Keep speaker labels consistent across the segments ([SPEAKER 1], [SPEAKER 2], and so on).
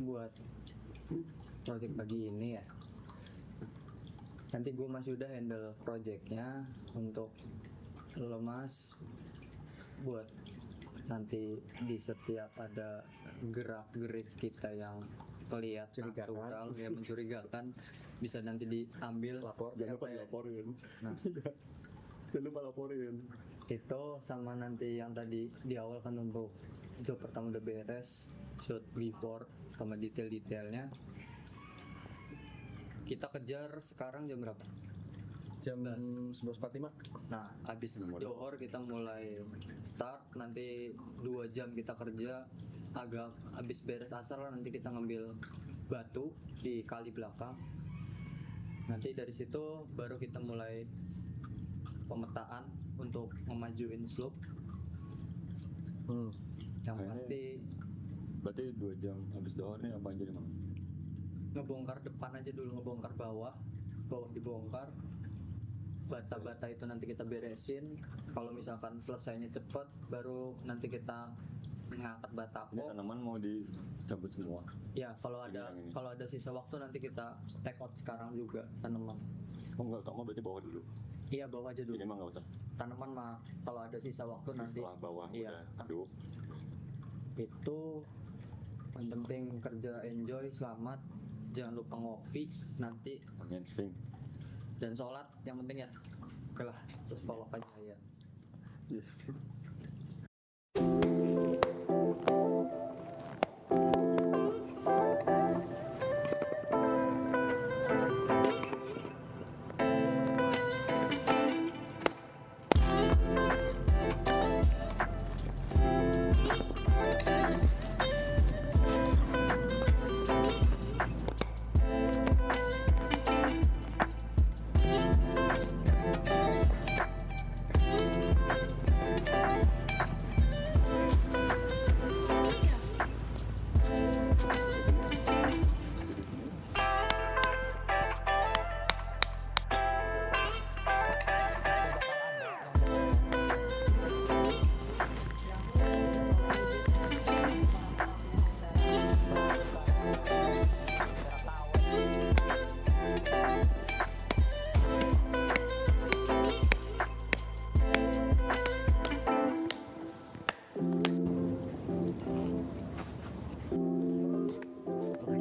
[SPEAKER 1] buat project pagi ini ya. Nanti gue masih udah handle projectnya untuk lo Mas, buat nanti di setiap ada gerak-gerik kita yang kelihatan natural ya mencurigakan bisa nanti diambil lapor.
[SPEAKER 2] Jangan lupa dilaporin.
[SPEAKER 1] Nah,
[SPEAKER 2] jangan lupa laporin.
[SPEAKER 1] itu sama nanti yang tadi di awal kan untuk job pertama udah beres, shoot before sama detail-detailnya. Kita kejar sekarang jam berapa?
[SPEAKER 3] Jam 11.45.
[SPEAKER 1] Nah, habis dohor kita mulai start, nanti 2 jam kita kerja, agak habis beres asar lah nanti kita ngambil batu di kali belakang. Nanti dari situ baru kita mulai pemetaan untuk memajuin slope. Yang pasti
[SPEAKER 2] Berarti 2 jam habis dohor nih apa aja Mang?
[SPEAKER 1] ngebongkar depan aja dulu, ngebongkar bawah dibongkar. Bata-bata itu nanti kita beresin. Kalau misalkan selesainya cepat, baru nanti kita ngangkat bata
[SPEAKER 2] Ini tanaman mau dicabut semua.
[SPEAKER 1] Ya, kalau ada sisa waktu nanti kita take out sekarang juga tanaman.
[SPEAKER 2] Oh enggak, kamu berarti bawa dulu.
[SPEAKER 1] Iya, bawa aja dulu.
[SPEAKER 2] Ini mah enggak usah.
[SPEAKER 1] Tanaman mah kalau ada sisa waktu nanti
[SPEAKER 2] Setelah bawah
[SPEAKER 1] iya.
[SPEAKER 2] udah aduk.
[SPEAKER 1] Itu yang penting kerja enjoy, selamat. Jangan lupa ngopi nanti
[SPEAKER 2] Penting.
[SPEAKER 1] dan sholat yang penting ya. Oke lah, Puspaloka ya.
[SPEAKER 2] Yes.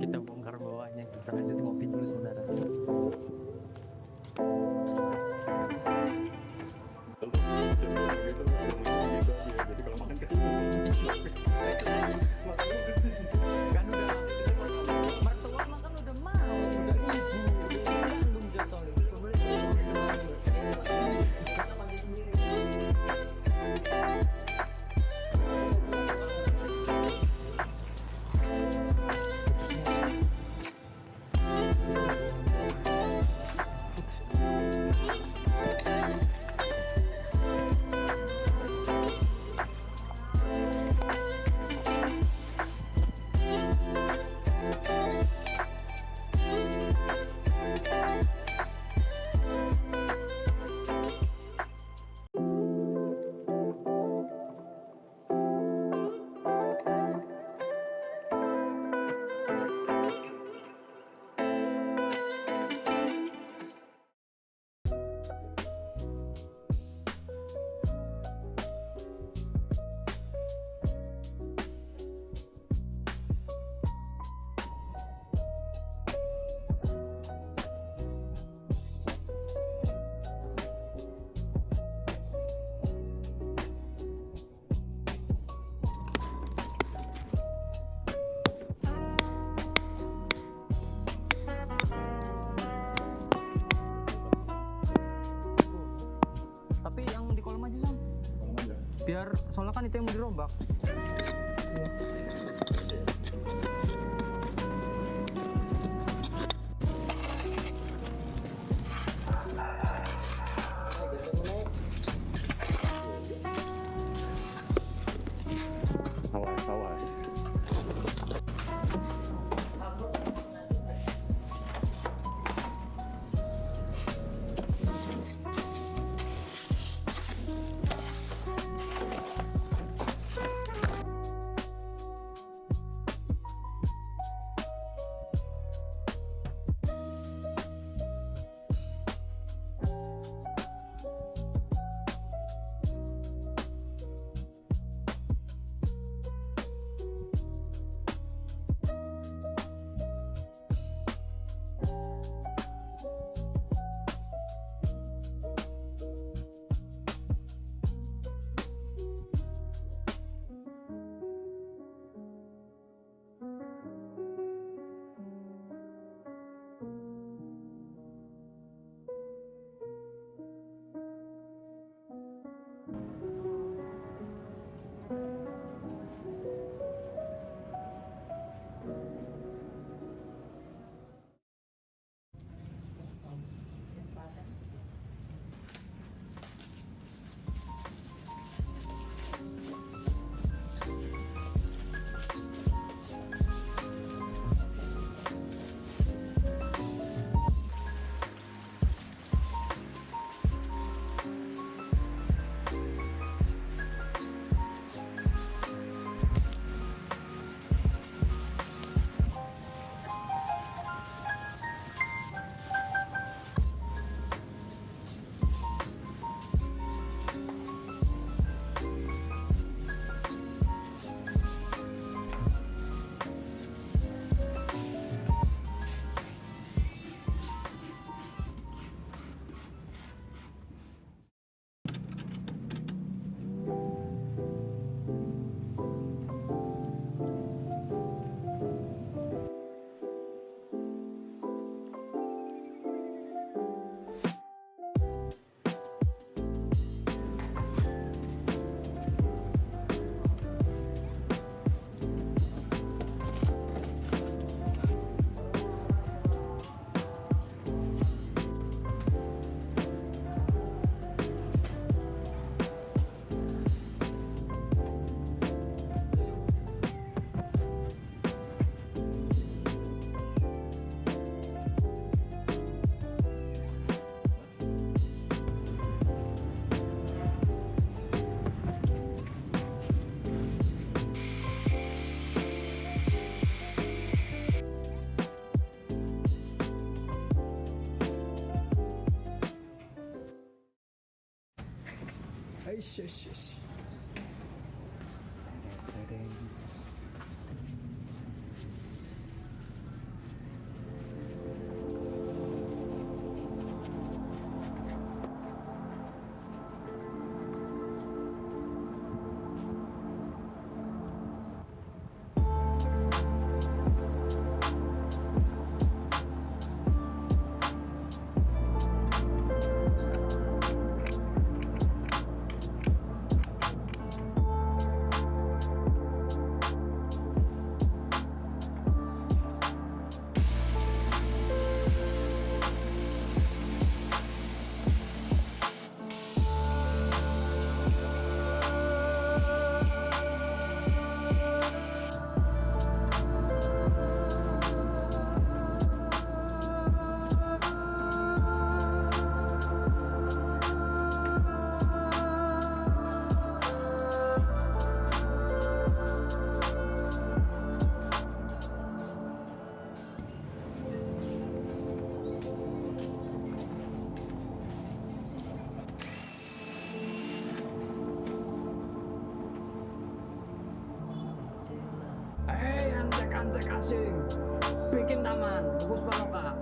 [SPEAKER 1] Kita bongkar bawahnya, kita lanjut ngopi dulu saudara.
[SPEAKER 2] Jadi kalau makan kesini.
[SPEAKER 1] Kan udah mertua makan udah mau, udah ibu, udah kandung jatuh kita pagi sendiri. biar soalnya kan itu yang mau dirombak.
[SPEAKER 2] Awas, awas.
[SPEAKER 4] Antek asing, bikin taman, Puspaloka.